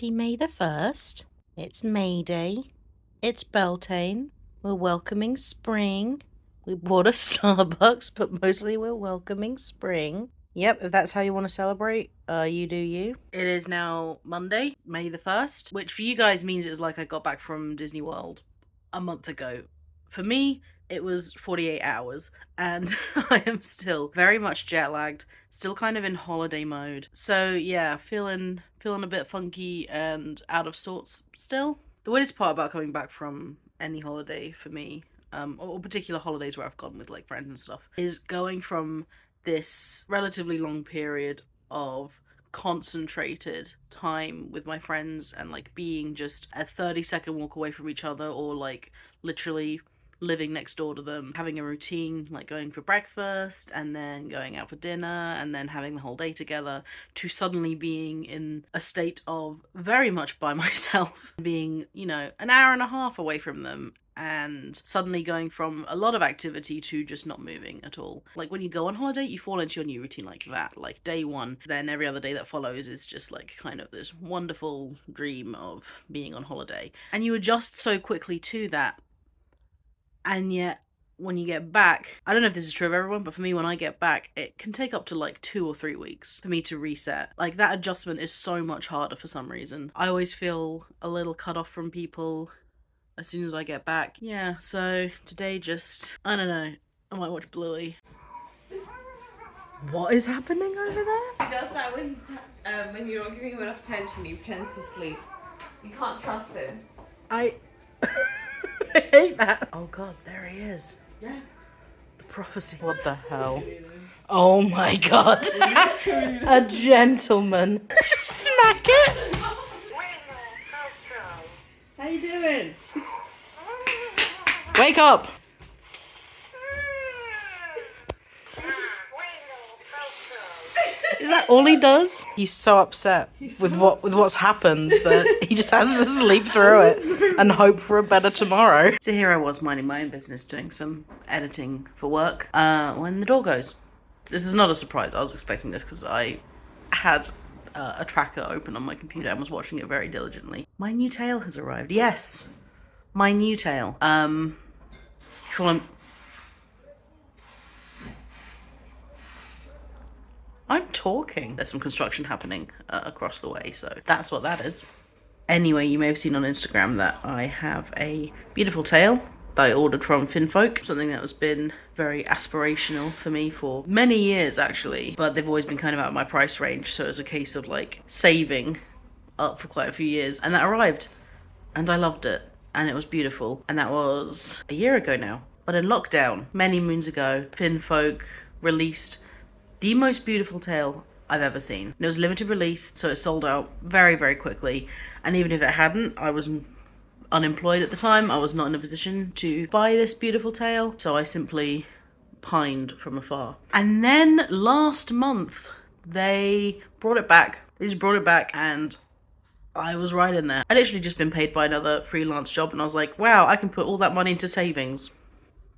Happy May the 1st. It's May Day. It's Beltane. We're welcoming spring. We bought a Starbucks, but mostly we're welcoming spring. Yep, if that's how you want to celebrate, you do you. It is now Monday, May the 1st, which for you guys means it was like I got back from Disney World a month ago. For me, it was 48 hours, and I am still very much jet lagged, still kind of in holiday mode. So yeah, feeling a bit funky and out of sorts still. The weirdest part about coming back from any holiday for me, or particular holidays where I've gone with like friends and stuff, is going from this relatively long period of concentrated time with my friends and like being just a 30-second walk away from each other, or like literally living next door to them, having a routine like going for breakfast and then going out for dinner and then having the whole day together, to suddenly being in a state of very much by myself, being, you know, an hour and a half away from them, and suddenly going from a lot of activity to just not moving at all. Like when you go on holiday, you fall into your new routine like that. Like day one, then every other day that follows is just like kind of this wonderful dream of being on holiday. And you adjust so quickly to that. And yet, when you get back, I don't know if this is true of everyone, but for me, when I get back, it can take up to like 2 or 3 weeks for me to reset. Like that adjustment is so much harder for some reason. I always feel a little cut off from people as soon as I get back. Yeah, so today just, I don't know, I might watch Bluey. What is happening over there? He does that when you're not giving him enough attention, he pretends to sleep. You can't trust him. I hate that. Oh god, there he is. Yeah. The prophecy. What the hell? Oh my god. A gentleman. Smack it. How you doing? Wake up. Is that all he does? He's so upset with what's happened that he just has to sleep through it and hope for a better tomorrow. So here I was minding my own business, doing some editing for work, when the door goes. This is not a surprise. I was expecting this because I had a tracker open on my computer and was watching it very diligently. My new tail has arrived. Yes, my new tail. I'm talking. There's some construction happening across the way, so that's what that is. Anyway, you may have seen on Instagram that I have a beautiful tail that I ordered from FinFolk. Something that has been very aspirational for me for many years, actually. But they've always been kind of out of my price range, so it was a case of like saving up for quite a few years. And that arrived, and I loved it, and it was beautiful. And that was a year ago now. But in lockdown, many moons ago, FinFolk released the most beautiful tail I've ever seen. And it was limited release, so it sold out very, very quickly. And even if it hadn't, I was unemployed at the time. I was not in a position to buy this beautiful tail, so I simply pined from afar. And then last month, they brought it back. They just brought it back, and I was right in there. I'd literally just been paid by another freelance job, and I was like, wow, I can put all that money into savings.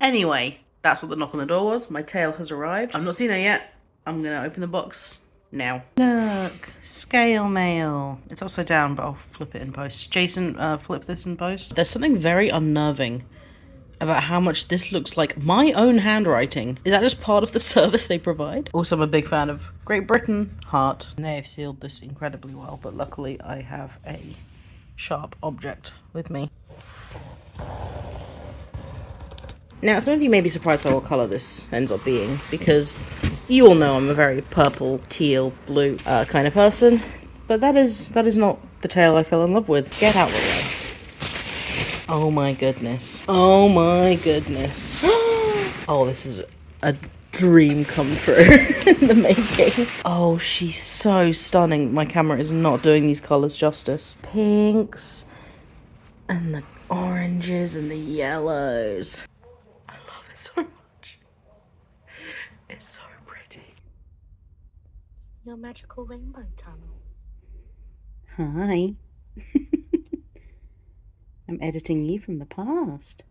Anyway, that's what the knock on the door was. My tail has arrived. I've not seen it yet. I'm gonna open the box now. Look, scale mail. It's upside down, but I'll flip it in post. Jason, flip this in post. There's something very unnerving about how much this looks like my own handwriting. Is that just part of the service they provide? Also, I'm a big fan of Great Britain, heart. And they have sealed this incredibly well, but luckily I have a sharp object with me. Now, some of you may be surprised by what colour this ends up being, because you all know I'm a very purple, teal, blue kind of person, but that is not the tail I fell in love with. Get out of the way. Oh my goodness. Oh my goodness. Oh, this is a dream come true in the making. Oh, she's so stunning. My camera is not doing these colours justice. Pinks, and the oranges, and the yellows. So much. It's so pretty. Your magical rainbow tunnel. Hi. I'm editing you from the past.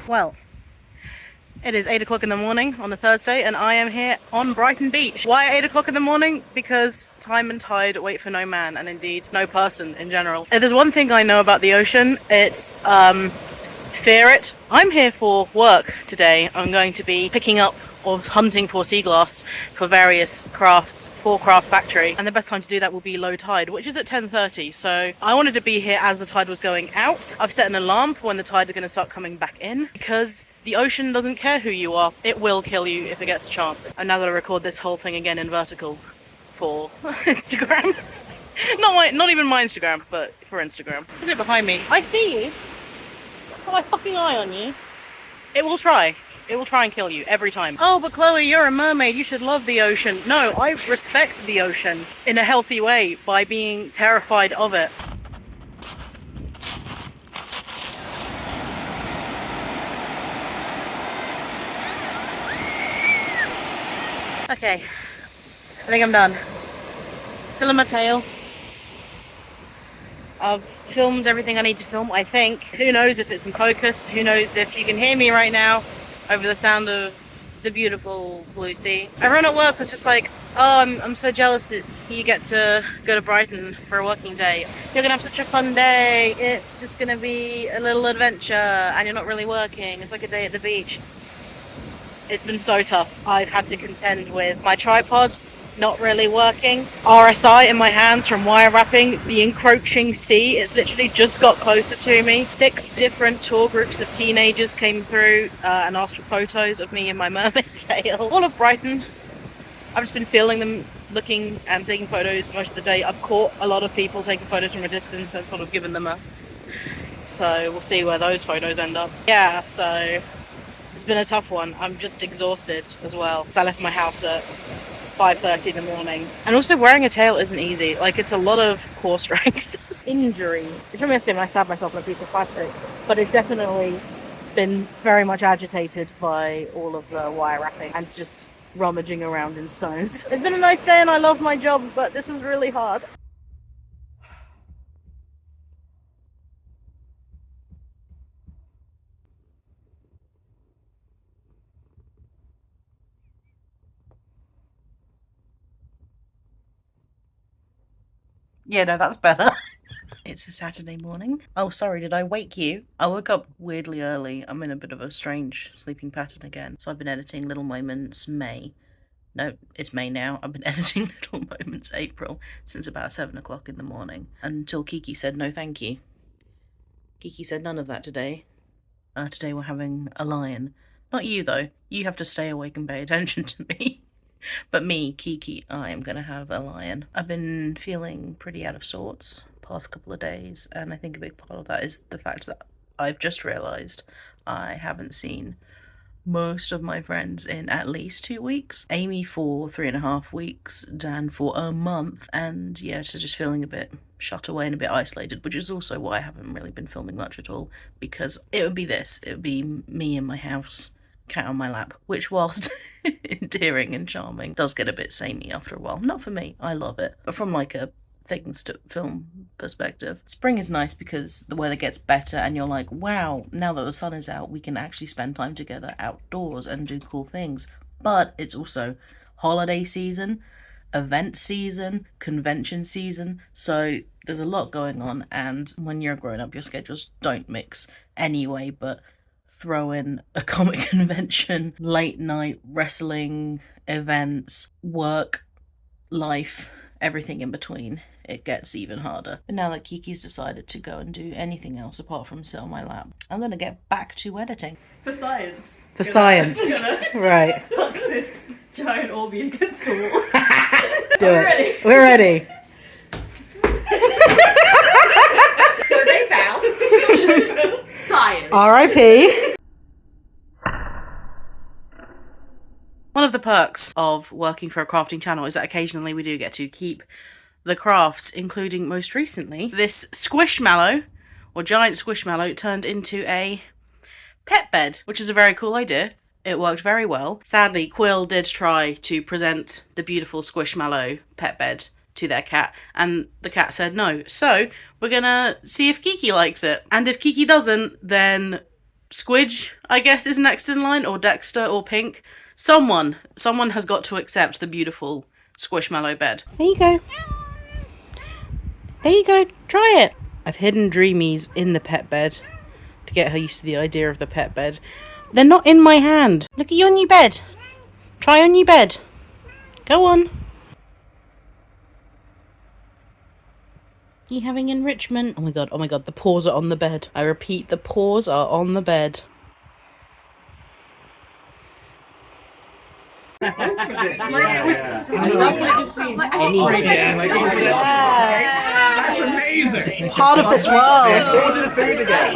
Well, It is 8 o'clock in the morning on a Thursday, and I am here on Brighton Beach. Why at 8 o'clock in the morning? Because time and tide wait for no man, and indeed no person in general. If there's one thing I know about the ocean, it's fear it. I'm here for work today. I'm going to be picking up or hunting for sea glass for various crafts for Craft Factory, and the best time to do that will be low tide, which is at 10:30. So I wanted to be here as the tide was going out. I've set an alarm for when the tide are going to start coming back in, because the ocean doesn't care who you are. It will kill you if it gets a chance. I'm now going to record this whole thing again in vertical for Instagram. Not even my Instagram, but for Instagram. Look at it behind me. I see you. Got my fucking eye on you. It will try. It will try and kill you every time. Oh, but Chloe, you're a mermaid. You should love the ocean. No, I respect the ocean in a healthy way by being terrified of it. Okay, I think I'm done. Still in my tail. I've filmed everything I need to film, I think. Who knows if it's in focus? Who knows if you can hear me right now over the sound of the beautiful blue sea. Everyone at work was just like, oh, I'm so jealous that you get to go to Brighton for a working day. You're gonna have such a fun day. It's just gonna be a little adventure and you're not really working. It's like a day at the beach. It's been so tough. I've had to contend with my tripod not really working, RSI in my hands from wire wrapping, the encroaching sea. It's literally just got closer to me. 6 different tour groups of teenagers came through and asked for photos of me in my mermaid tail. All of Brighton. I've just been filming them, looking and taking photos most of the day. I've caught a lot of people taking photos from a distance and sort of given them a... So we'll see where those photos end up. Yeah, so it's been a tough one. I'm just exhausted as well, because I left my house at 5:30 in the morning. And also wearing a tail isn't easy. Like, it's a lot of core strength. Injury. It's reminiscent when I stabbed myself in a piece of plastic, but it's definitely been very much agitated by all of the wire wrapping and just rummaging around in stones. It's been a nice day and I love my job, but this was really hard. Yeah, no, that's better. It's a Saturday morning. Oh, sorry, did I wake you? I woke up weirdly early. I'm in a bit of a strange sleeping pattern again. So I've been editing Little Moments May. No, it's May now. I've been editing Little Moments April since about 7 o'clock in the morning. Until Kiki said no thank you. Kiki said none of that today. Today we're having a lion. Not you, though. You have to stay awake and pay attention to me. But me, Kiki, I am going to have a lion. I've been feeling pretty out of sorts past couple of days, and I think a big part of that is the fact that I've just realised I haven't seen most of my friends in at least 2 weeks. Amy for 3.5 weeks, Dan for a month, and yeah, so just feeling a bit shut away and a bit isolated, which is also why I haven't really been filming much at all, because it would be me in my house, cat on my lap, which, whilst endearing and charming, does get a bit samey after a while. Not for me, I love it, but from like a things to film perspective. Spring is nice because the weather gets better and you're like, wow, now that the sun is out, we can actually spend time together outdoors and do cool things. But it's also holiday season, event season, convention season, so there's a lot going on, and when you're grown up, your schedules don't mix anyway, but throw in a comic convention, late night wrestling events, work, life, everything in between. It gets even harder. But now that Kiki's decided to go and do anything else apart from sit on my lap, I'm going to get back to editing. For science. For science. Right. Pluck this giant Orby against the wall. Do it. Ready? We're ready. So they bounce. Science. R.I.P. One of the perks of working for a crafting channel is that occasionally we do get to keep the crafts, including most recently this squishmallow, or giant squishmallow, turned into a pet bed, which is a very cool idea. It worked very well. Sadly, Quill did try to present the beautiful squishmallow pet bed to their cat, and the cat said no. So we're gonna see if Kiki likes it, and if Kiki doesn't, then Squidge, I guess, is next in line, or Dexter, or Pink. Someone has got to accept the beautiful Squishmallow bed. There you go. There you go. Try it. I've hidden Dreamies in the pet bed to get her used to the idea of the pet bed. They're not in my hand. Look at your new bed. Try on your bed. Go on. You having enrichment? Oh my god, the paws are on the bed. I repeat, the paws are on the bed. That's amazing. Part of this world. Order the food again.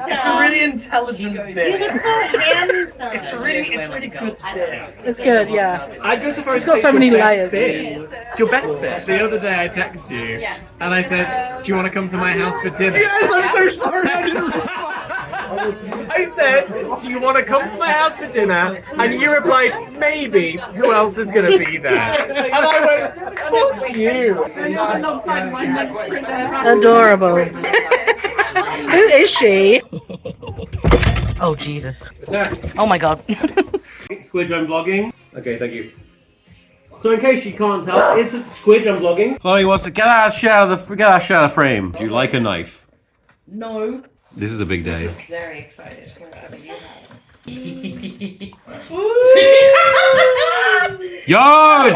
It's a really intelligent bit. You look so handsome. It's really good bit. It's good, yeah. I'd go so far as It's got so many layers. It's your best bit. The other day I texted you and I said, do you want to come to my house for dinner? Yes, I'm so sorry I didn't respond. I said, do you want to come to my house for dinner? And you replied, maybe. Who else is going to be there? And I went, fuck you. Adorable. Who is she? Oh, Jesus. Oh my god. Squidge, I'm vlogging. Okay, thank you. So in case you can't tell, it's Squidge, I'm vlogging. Chloe wants to get out of the frame. Do you like a knife? No. This is a big day. Very excited for whatever you have. Yard!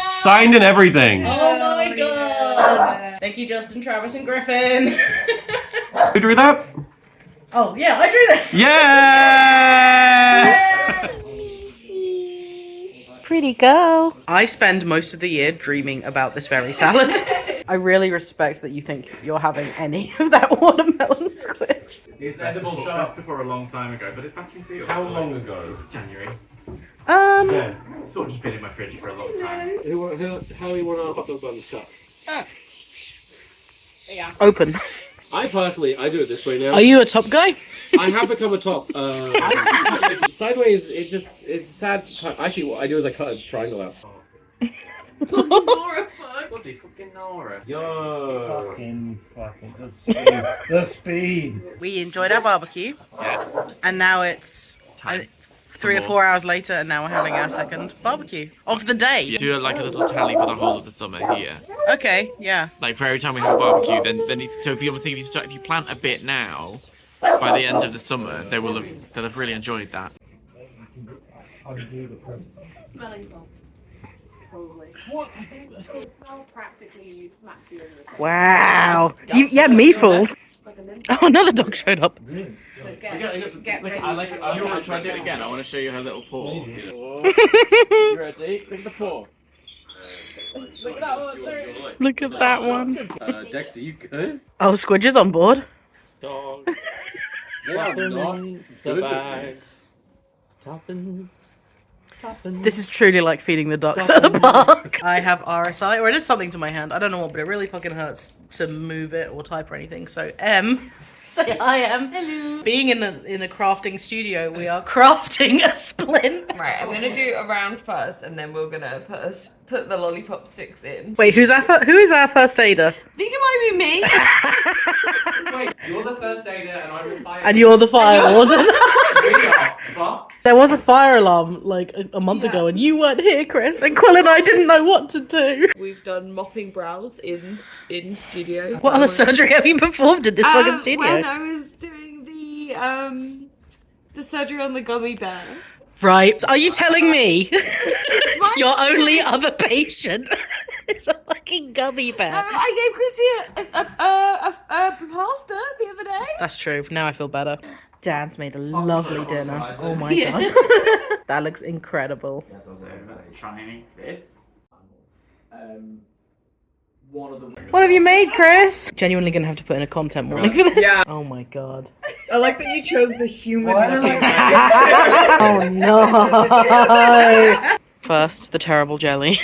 Signed and everything. Oh my god. Thank you, Justin, Travis, and Griffin. You drew that? Oh, yeah, I drew this. Yeah! Pretty girl. I spend most of the year dreaming about this very salad. I really respect that you think you're having any of that watermelon squidge. It's edible shot for a long time ago, but it's vacuum sealed. How long ago? January. Yeah. It's sort of just been in my fridge for a long time. How do you want our hot dog buns cut? Yeah. Open. I personally, I do it this way now. Are you a top guy? I have become a top. Sideways, it's sad. Actually, what I do is I cut a triangle out. Nora, fuck. Bloody fucking Nora. Yo. Fucking the speed. The speed. We enjoyed our barbecue. Yeah. And now it's 3 or 4 hours later, and now we're having our second barbecue of the day. Do like a little tally for the whole of the summer here. Okay, yeah. Like for every time we have a barbecue, then it's, so if you if you plant a bit now, by the end of the summer they'll have really enjoyed that. Smelling salt. Probably. What? It smells practically you smacked you in the face. Wow. Yeah, me fooled. Oh, another dog showed up. So get I like it. You want to try and do it again? I want to show you her little paw. You ready? Look at the paw. Look at that one. There it is. Look at that one. Dexter, you good? Oh, Squidge is on board. Dog. Yeah, I'm not. This is truly like feeding the ducks at the park. I have RSI, or it is something to my hand. I don't know what, but it really fucking hurts to move it or type or anything. So say hi, Hello. Being in a crafting studio, we are crafting a splint. Right, I'm gonna do a round first, and then we're gonna put the lollipop sticks in. Wait, who is our first aider? I think it might be me. Wait, you're the first aider and I'm the fire. And you're the fire warden. We are fucked. There was a fire alarm like a month ago, and you weren't here, Chris. And Quill and I didn't know what to do. We've done mopping brows in studio. What other surgery have you performed in this fucking studio? When I was doing the surgery on the gummy bear. Right. Are you telling me my your shit. only other patient is a fucking gummy bear? I gave Chrissy a plaster the other day. That's true. Now I feel better. Dad's made a lovely dinner. Oh my god. That looks incredible. So let's try and eat this. One of the. What have you made, Chris? Genuinely gonna have to put in a content warning for this. Yeah. Oh my god. I like that you chose the human looking. Oh no. First, the terrible jelly.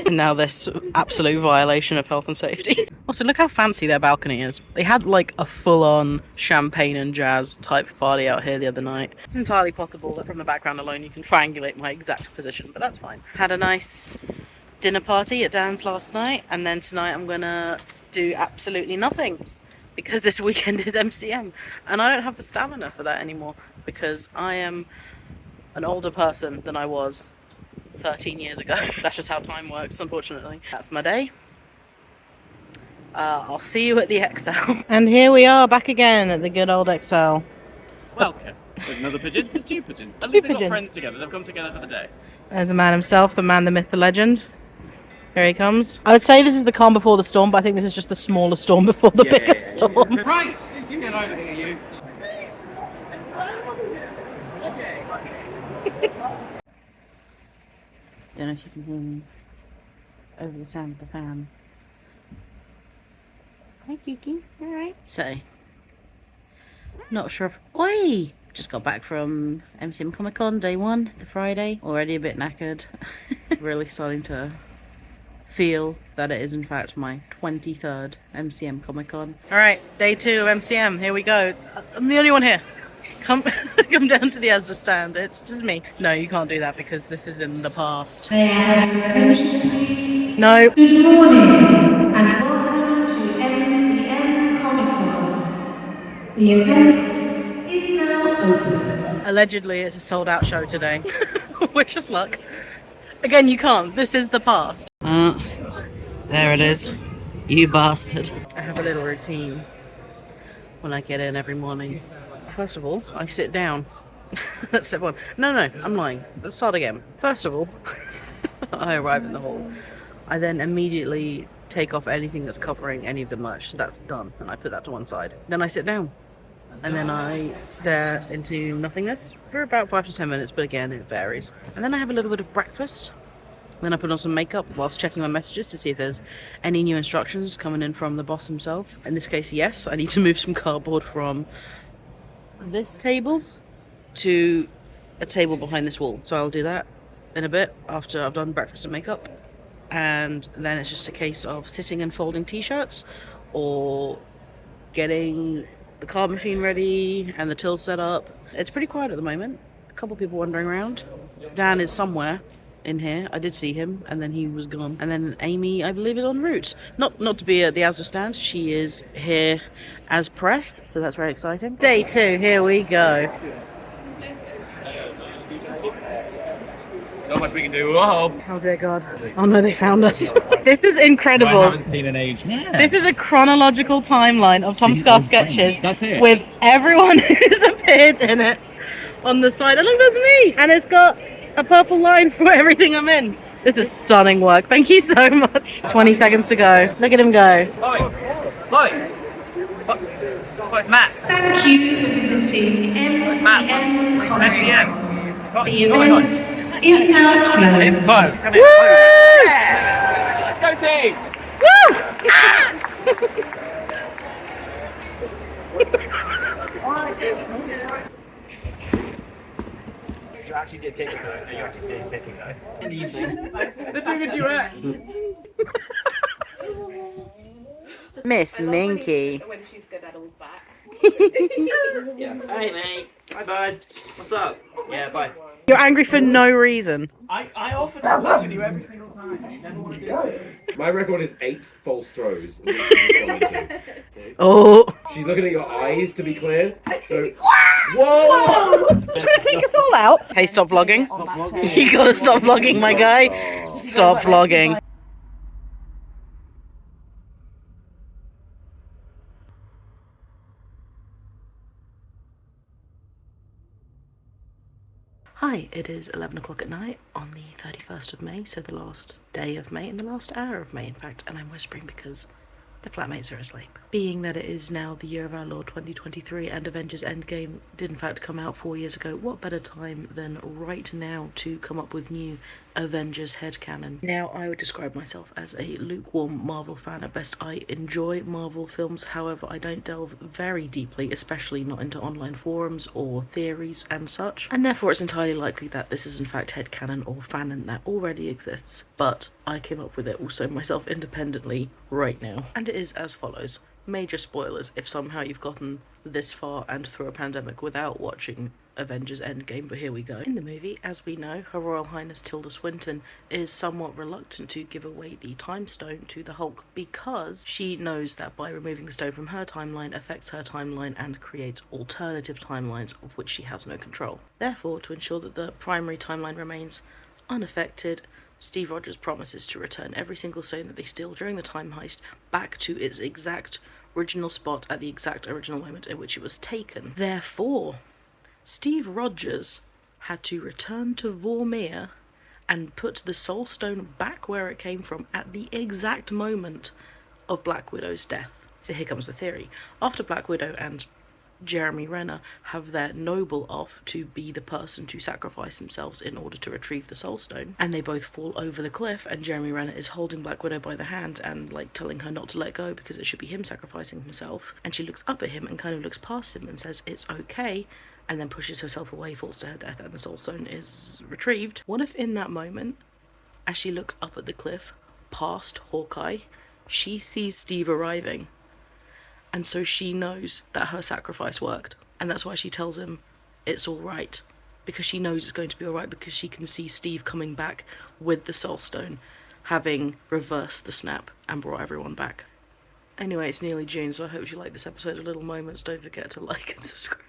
And now this absolute violation of health and safety. Also, look how fancy their balcony is. They had like a full-on champagne and jazz type party out here the other night. It's entirely possible that from the background alone you can triangulate my exact position, but that's fine. Had a nice dinner party at Dan's last night, and then tonight I'm gonna do absolutely nothing. because this weekend is MCM and I don't have the stamina for that anymore because I am an older person than I was 13 years ago. That's just how time works, unfortunately. That's my day. I'll see you at the XL. And here we are back again at the good old XL. Welcome. There's another pigeon. There's two pigeons. At Two least they've got pigeons. friends together. They've come together for the day. There's the man himself, the man, the myth, the legend. Here he comes. I would say this is the calm before the storm, but I think this is just the smaller storm before the bigger storm. Right, you get over here, you. Don't know if you can hear me over the sound of the fan. Hi Kiki, alright. So, not sure if... Oi! Just got back from MCM Comic Con, day one, the Friday. Already a bit knackered. Really starting to feel that it is in fact my 23rd MCM Comic Con. Alright, day 2 of MCM, here we go. I'm the only one here. Come come down to the Asda stand, it's just me. No, you can't do that because this is in the past. May I have your attention, please? No. Good morning, and welcome to MCM Comic Con. The event is now open. Allegedly, it's a sold-out show today. Wish us luck. Again, you can't. This is the past. There it is. You bastard. I have a little routine when I get in every morning. First of all, I sit down. That's step one. No, I'm lying. Let's start again. First of all, I arrive in the hall. I then immediately take off anything that's covering any of the merch. So that's done. And I put that to one side. Then I sit down. And then I stare into nothingness for about 5 to 10 minutes, but again, it varies. And then I have a little bit of breakfast. Then I put on some makeup whilst checking my messages to see if there's any new instructions coming in from the boss himself. In this case, yes, I need to move some cardboard from this table to a table behind this wall. So I'll do that in a bit after I've done breakfast and makeup. And then it's just a case of sitting and folding t-shirts or getting the card machine ready and the till set up. It's pretty quiet at the moment. A couple people wandering around. Dan is somewhere in here. I did see him and then he was gone. And then Amy, I believe, is en route. Not to be at the Asda stand. She is here as press, so that's very exciting. Day 2, here we go. Not much we can do. Whoa. Oh dear God. Oh no, they found us. This is incredible. I haven't seen an age. Yeah. This is a chronological timeline of Tom Scar sketches That's it. with everyone who's appeared in it on the side. And look, there's me! And it's got a purple line for everything I'm in. This is stunning work. Thank you so much. 20 seconds to go. Look at him go. Chloe. Oh, it's Matt. Thank you for visiting MCM Comic Con. MCM. The event is now closed. It's close. Come here. Go team. Woo! You actually did pick it though. You actually did pick it though. In the evening. They're doing a duet. Miss Minky. When she's skedaddles back. Yeah. Hey mate. Hi bud. What's up? Yeah, bye. You're angry for no reason. I offered to play with you every single time and you never want to do it. My record is 8 false throws. And she's responded to. Oh. She's looking at your eyes, to be clear. So, whoa! Trying to take us all out. Hey, stop vlogging. You gotta stop vlogging, my guy. Stop vlogging. Hi, it is 11 o'clock at night on the 31st of May, so the last day of May and the last hour of May, in fact, and I'm whispering because the flatmates are asleep. Being that it is now the year of our Lord 2023 and Avengers Endgame did in fact come out 4 years ago, what better time than right now to come up with new Avengers headcanon. Now, I would describe myself as a lukewarm Marvel fan at best. I enjoy Marvel films, however I don't delve very deeply, especially not into online forums or theories and such, and therefore it's entirely likely that this is in fact headcanon or fanon that already exists, but I came up with it also myself independently right now. And it is as follows. Major spoilers if somehow you've gotten this far and through a pandemic without watching Avengers Endgame, but here we go. In the movie, as we know, Her Royal Highness Tilda Swinton is somewhat reluctant to give away the Time Stone to the Hulk because she knows that by removing the stone from her timeline affects her timeline and creates alternative timelines of which she has no control. Therefore, to ensure that the primary timeline remains unaffected, Steve Rogers promises to return every single stone that they steal during the time heist back to its exact original spot at the exact original moment at which it was taken. Therefore, Steve Rogers had to return to Vormir and put the Soul Stone back where it came from at the exact moment of Black Widow's death. So here comes the theory. After Black Widow and Jeremy Renner have their noble off to be the person to sacrifice themselves in order to retrieve the Soul Stone, and they both fall over the cliff, and Jeremy Renner is holding Black Widow by the hand and like telling her not to let go because it should be him sacrificing himself, and she looks up at him and kind of looks past him and says it's okay, and then pushes herself away, falls to her death, and the Soul Stone is retrieved. What if in that moment, as she looks up at the cliff past Hawkeye, she sees Steve arriving, and so she knows that her sacrifice worked, and that's why she tells him it's all right, because she knows it's going to be all right, because she can see Steve coming back with the Soul Stone, having reversed the snap and brought everyone back. Anyway, it's nearly June, so I hope you like this episode of Little Moments. Don't forget to like and subscribe.